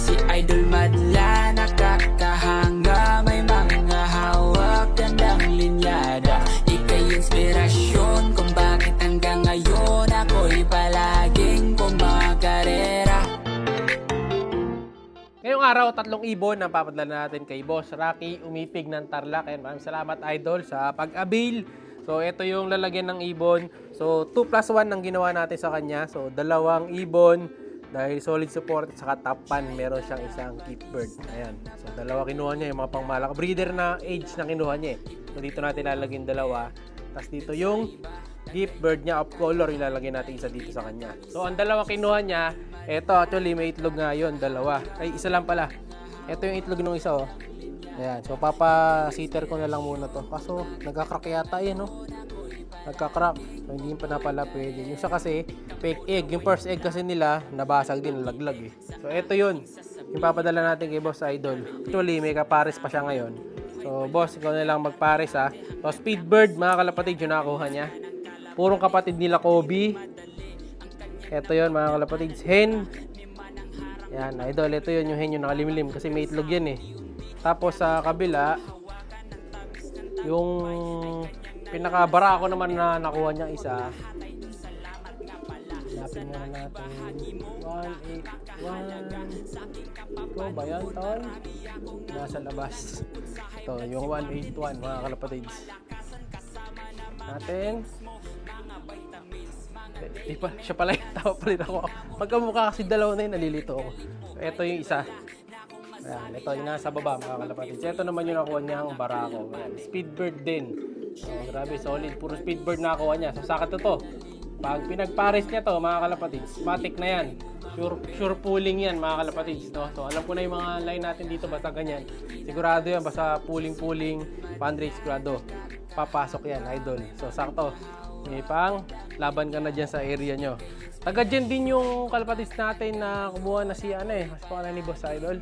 si Idol madla, nakakahanga, may mga hawak, gandang linyada. Ika'y inspirasyon kung bakit hanggang ngayon ako'y palaging kumakarera. Ngayong araw, 3 ibon ang papadala natin kay Boss Rocky Umipig ng Tarlac. And maraming salamat, Idol, sa pag-avail. So, ito yung lalagyan ng ibon. So, 2+1 ang ginawa natin sa kanya. So, 2 ibon. Dahil solid support at saka top pan, meron siyang isang keep bird. Ayan. So, 2 kinuha niya, yung mga pangmalak. Breeder na age na kinuha niya eh. So, dito natin lalagyan 2. Tapos dito yung gift bird niya of color, ilalagay natin isa dito sa kanya. So, ang 2 kinuha niya, ito actually may itlog nga yun, 2. Ay, isa lang pala. Ito yung itlog ng isa, oh. Ayan. So, papa-sitter ko na lang muna to. Kaso, nagka-crack yata yun, no? Nagka-crack. So, hindi pa na pala pwede. Yung isa kasi, fake egg. Yung first egg kasi nila, nabasag din, nalaglag eh. So, ito yun. Yung papadala natin kay Boss Idol. Actually, may kapares pa siya ngayon. So, boss, ikaw na lang magpares, ha. So, speed bird, mga kalapatid, yung nakakuha niya. Purong kapatid nila Kobe. Ito yun, mga kalapatid. Hen. Yan, Idol. Ito yun, yung hen yung nakalimlim. Kasi may itlog yan eh. Tapos sa kabila, yung pinakabara ko naman na nakuha niya isa. Hanapin muna natin. 181. Ito ba yan, tol? Nasa labas. Ito, yung 181, mga kalapatids. Natin. Di pa, siya pala yung tawa pa rin ako. Magkamukha kasi 2 na yun, nalilito ako. So, ito yung isa. Ayan, ito yung nasa baba, mga kalapatids. Ito naman yung nakuha niyang barako. Ayan, speedbird din. So, grabe, solid. Puro speedbird nakuha niya. So, saka to. Pag pinagpares niya to, mga kalapatids, matik na yan. Sure pulling yan, mga kalapatids. No? So, alam ko na yung mga line natin dito, basta ganyan. Sigurado yan, basta pulling, fundraise, sigurado. Papasok yan, Idol. So, sakto. May pang laban ka na dyan sa area nyo. Taga dyan din yung kalapatids natin na kumuha na si ano eh. Mas pangalan ni Boss Idol.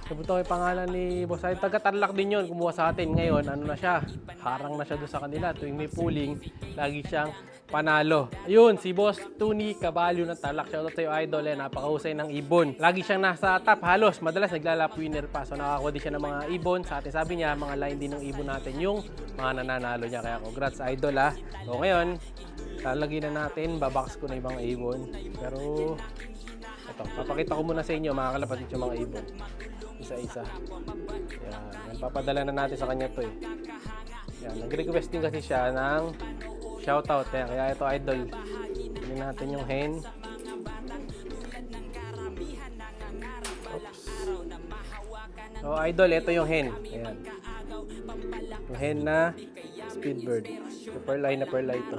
Sabuto yung pangalan ni Boss Idol. Taga Tarlac din yun. Kumuha sa atin. Ngayon, ano na siya? Harang na siya doon sa kanila. Tuwing may pooling, lagi siyang panalo. Ayun, si Boss Tony Caballo ng Tarlac. Shoutout sa iyo, Idol. Eh, napakahusay ng ibon. Lagi siyang nasa top halos. Madalas naglalap winner pa. So nakakuha din siya ng mga ibon. Sa atin sabi niya, mga line din ng ibon natin yung mga nananalo niya. Kaya congrats, Idol, ha. So ngayon, lalagyan na natin. Babox ko na yung mga ibon. Pero ito, papakita ko muna sa inyo, mga kalapatid, yung mga ibon. Isa-isa. Yan, papadala na natin sa kanya to eh. Yan, nag-request din kasi siya ng shoutout. Yan, kaya ito, Idol. Tingnan natin yung hen. Oops. So, Idol, ito yung hen. Ayan. Yung hen na speedbird. So, pearl eye na pearl eye ito.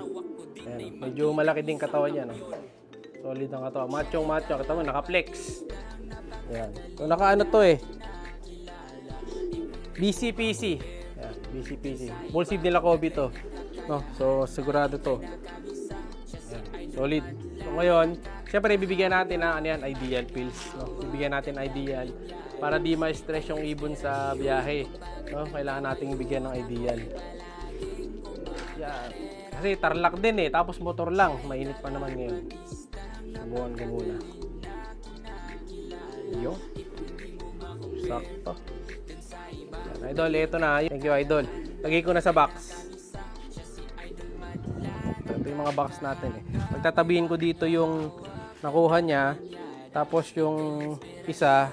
Ayan, medyo malaki din katawan niya, no? Solid ang katawan. Machong-macho. Katawan, naka-flex. Ayan. So, naka-ano to eh. BCPC. Ayan, BCPC. Full seed nila Kobe to. No? So, sigurado to. Ayan, solid. So, ngayon, siyempre, bibigyan natin ng ano yan, ideal pills. No? Bibigyan natin ideal para di ma-stress yung ibon sa biyahe. No? Kailangan natin ibigyan ng ideal. Yan. Kasi Tarlac din eh. Tapos motor lang. Mainit pa naman ngayon. Subukan ko muna. Yo. Sakto. Yan, Idol, ito na. Thank you, Idol. Lagay ko na sa box. Ito yung mga box natin eh. Pagtatabihin ko dito yung nakuha niya. Tapos yung isa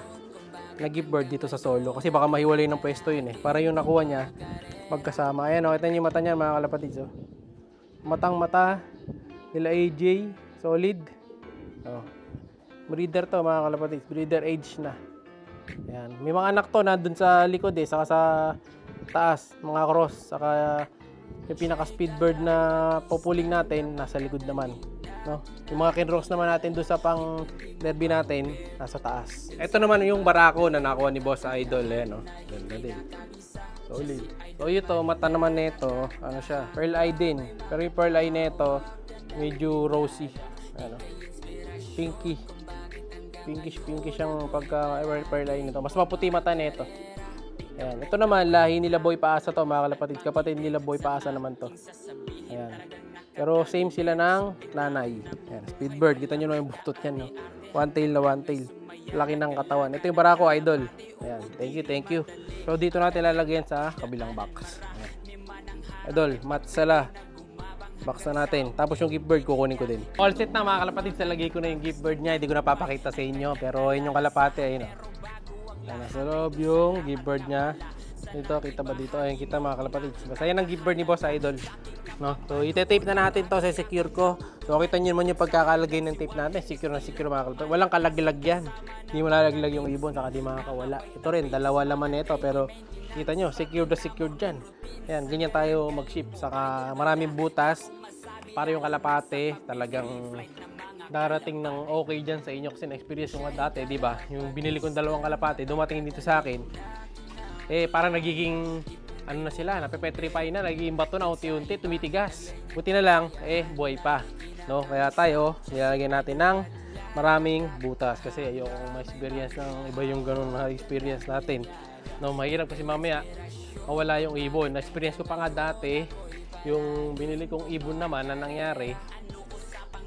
na gift bird dito sa solo. Kasi baka mahiwalay ng pwesto yun eh. Para yung nakuha niya magkasama. Ayan o, ito yung mata niya, mga kalapatids. Oh. Matang mata nila AJ. Solid. Oh. Breeder to, mga kalapatids. Breeder age na. Ayan. May mga anak to nandun sa likod eh. Saka sa taas. Mga cross. Saka yung pinaka speedbird na populing natin nasa likod naman. No? Yung mga kinrocks naman natin doon sa pang derby natin nasa taas. Ito naman yung barako na nakuha ni Boss Idol. Ayan, no? Ganda din. Solid. So ito, mata naman nito, ano siya, pearl eye din. Pero yung pearl eye nito, medyo rosy. Ano? Pinky. Pinkish ang pagka-pearl eye nito. Mas maputi mata nito. Ayan. Ito naman, lahi nila Boy Paasa to, mga kalapatid. Kapatid nila Boy Paasa naman to. Ayan. Pero same sila ng nanay. Ayan. Speedbird. Kita nyo na yung buntot yan, no? One tail na one tail. laki ng katawan. Ito yung barako, idol. Ayan, thank you. So, dito natin lalagyan sa kabilang box. Ayan. Idol, matsala. Box na natin. Tapos yung gift bird, kukunin ko din. All set na mga kalapatid. Lagay ko na yung gift bird niya. Hindi ko napapakita sa inyo. Pero yun yung kalapate. Ayun o. Ayan, nasa loob yung gift bird niya. Dito, kita ba dito? Ayun, kita mga kalapatid. Basta yan ang gift bird ni Boss Idol. No? So, ite-tape na natin to sa secure ko. So, kita nyo naman yung pagkakalagay ng tape natin. Secure na secure mga kalapatid. Walang kalaglag yan. Hindi mo lalaglag yung ibon, saka di makakawala. Ito rin, dalawa laman nito. Pero, kita nyo, secure na secure dyan. Ayan, ganyan tayo mag-ship. Saka maraming butas para yung kalapate talagang darating ng okay dyan sa inyo. Kasi na-experience yung dati, di ba? Yung binili kong dalawang kalapate, dumating dito sa akin. Parang nagiging, ano na sila, napepetrify na, nagiging bato na unti-unti, tumitigas. Buti na lang, buhay pa. No? Kaya tayo, nilagyan natin ng maraming butas. Kasi ayokong ma-experience ng iba yung ganun na experience natin. No, mahirap kasi mamaya mawala yung ibon. Na-experience ko pa nga dati, yung binili kong ibon naman na nangyari,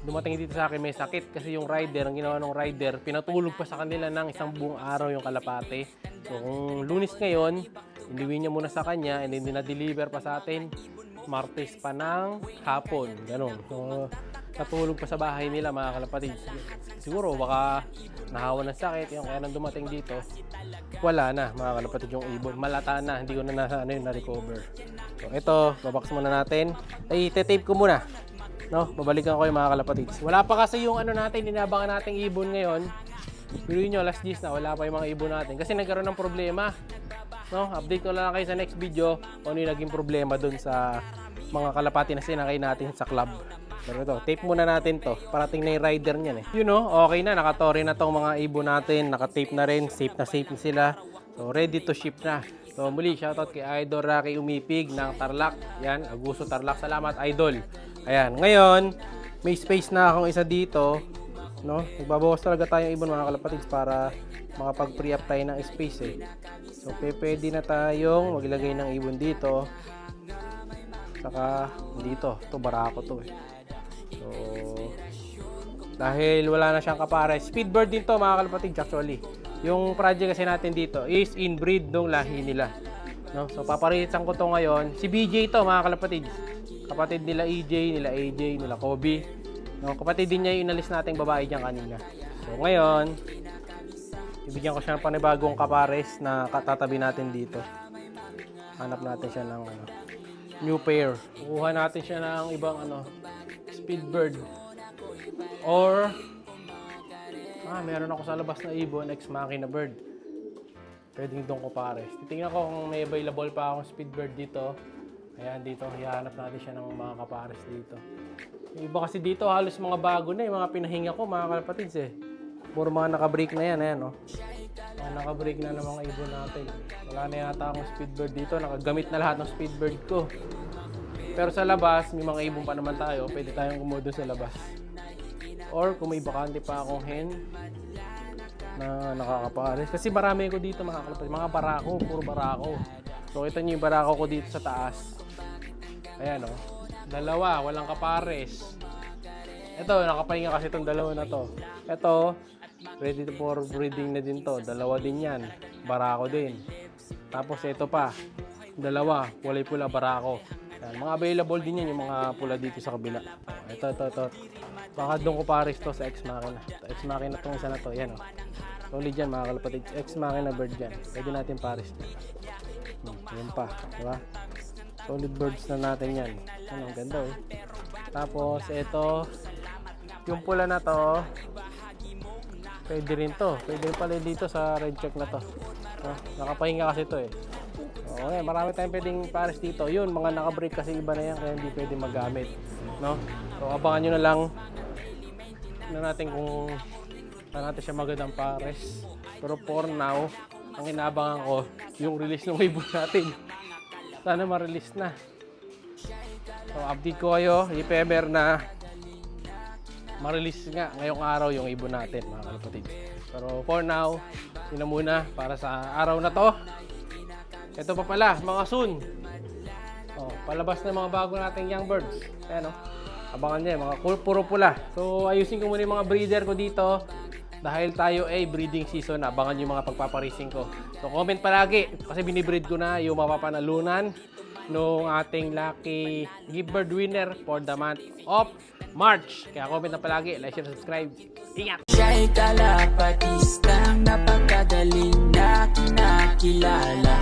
dumating dito sa akin may sakit kasi yung rider, ang ginawa ng rider, pinatulog pa sa kanila ng isang buong araw yung kalapate. So kung Lunes ngayon, iniwi niya muna sa kanya and then na-deliver pa sa atin Martes pa ng hapon, ganun. So natulog pa sa bahay nila mga kalapatid. Siguro baka nahawa ng sakit yung kaya nang dumating dito, wala na mga kalapatid yung ibon, malata na, hindi ko na na-recover. So ito, babox muna natin. Ite-tape ko muna. No, babalikan ko yung mga kalapatids. Wala pa kasi yung ano natin, inabangan nating ibon ngayon. Piruin nyo, last days na, wala pa yung mga ibon natin. Kasi nagkaroon ng problema. No, update ko lang kayo sa next video kung ano yung naging problema dun sa mga kalapati na sinakay natin sa club. Pero ito, tape muna natin to. Parating na yung rider niyan eh. You know, okay na, nakatore na tong mga ibon natin. Nakatape na rin, safe na sila. So, ready to ship na. So, muli, shoutout kay Idol Rocky Umipig ng Tarlac. Yan, Augusto Tarlac. Salamat, Idol. Ayan, ngayon, may space na akong isa dito. No? Nagbabawas talaga tayong ibon mga kalapatids para makapag-free up tayo ng space eh. So, pwede na tayong maglagay ng ibon dito. Saka, dito. Ito, barako to eh. So, dahil wala na siyang kapare. Speedbird din to mga kalapatids actually. Yung project kasi natin dito is inbreed nung lahi nila. No? So, paparitan ko to ngayon. Si BJ to mga kalapatids. Kapatid nila EJ, nila AJ, nila Kobe. No, kapatid din niya yung inalis nating babae diyan kanina. So ngayon, ibigyan ko siya ng panibagong kapares na katatabi natin dito. Hanap natin siya ng new pair. Kukuha natin siya ng ibang Speedbird. Or meron ako sa labas na ibon, ex machina bird. Pwedeng doon ko pares. Titingnan ko kung may available pa akong Speedbird dito. Ayan, dito, hihanap natin siya ng mga kapares dito. Yung iba kasi dito, halos mga bago na, yung mga pinahinga ko, mga kalapatids eh. Puro mga naka-break na yan, ayan, no? Mga naka-break na ng mga ibon natin. Wala na yata akong Speedbird dito, nakagamit na lahat ng Speedbird ko. Pero sa labas, may mga ibon pa naman tayo, pwede tayong kumuha sa labas. Or kung may bakante pa akong hen na nakakapares. Kasi marami ko dito, mga kalapatids, mga barako, puro barako. So, ito nyo yung barako ko dito sa taas. Ayan o. Dalawa, walang kapares. Ito, nakapahinga kasi itong dalawa na to. Ito, ready for breeding na din to. Dalawa din yan. Barako din. Tapos ito pa. Dalawa, kulay pula, barako. Ayan, mga available din yan, yung mga pula dito sa kabila. Ito. Baka doon ko pares to sa ex machina. Ex machina itong isa na to. Yan o. Solid dyan mga kalapatid. Ex machina bird dyan. Pwede natin pares to. Yan pa. Diba? Solid birds na natin yan. Ang ganda eh. Tapos ito, yung pula na to, pwede rin to. Pwede rin pala dito sa red check na to. Nakapahinga kasi to eh. Okay, marami tayong pwedeng pares dito. Yun, mga naka-break kasi iba na yan kaya hindi pwede magamit. No? So abangan nyo na lang natin kung saan natin siya magandang pares. Pero for now, ang inaabangan ko, yung release ng ibon natin. Sana ma-release na. So, update ko kayo, if ever na ma-release nga ngayong araw yung ibon natin, mga kalapatid. Pero for now, yun na muna para sa araw na to. Ito pa pala, mga soon. Palabas na mga bago nating young birds. Ayan o. Abangan nyo, mga puro pula. So, ayusin ko muna yung mga breeder ko dito. dahil tayo ay breeding season, abangan yung mga pagpaparising ko. So comment palagi kasi binibreed ko na yung mapapanalunan nung ating lucky gift bird winner for the month of March. Kaya comment na palagi, like, share, subscribe. Ingat! Siya'y kalapatistang napakagaling na kinakilala.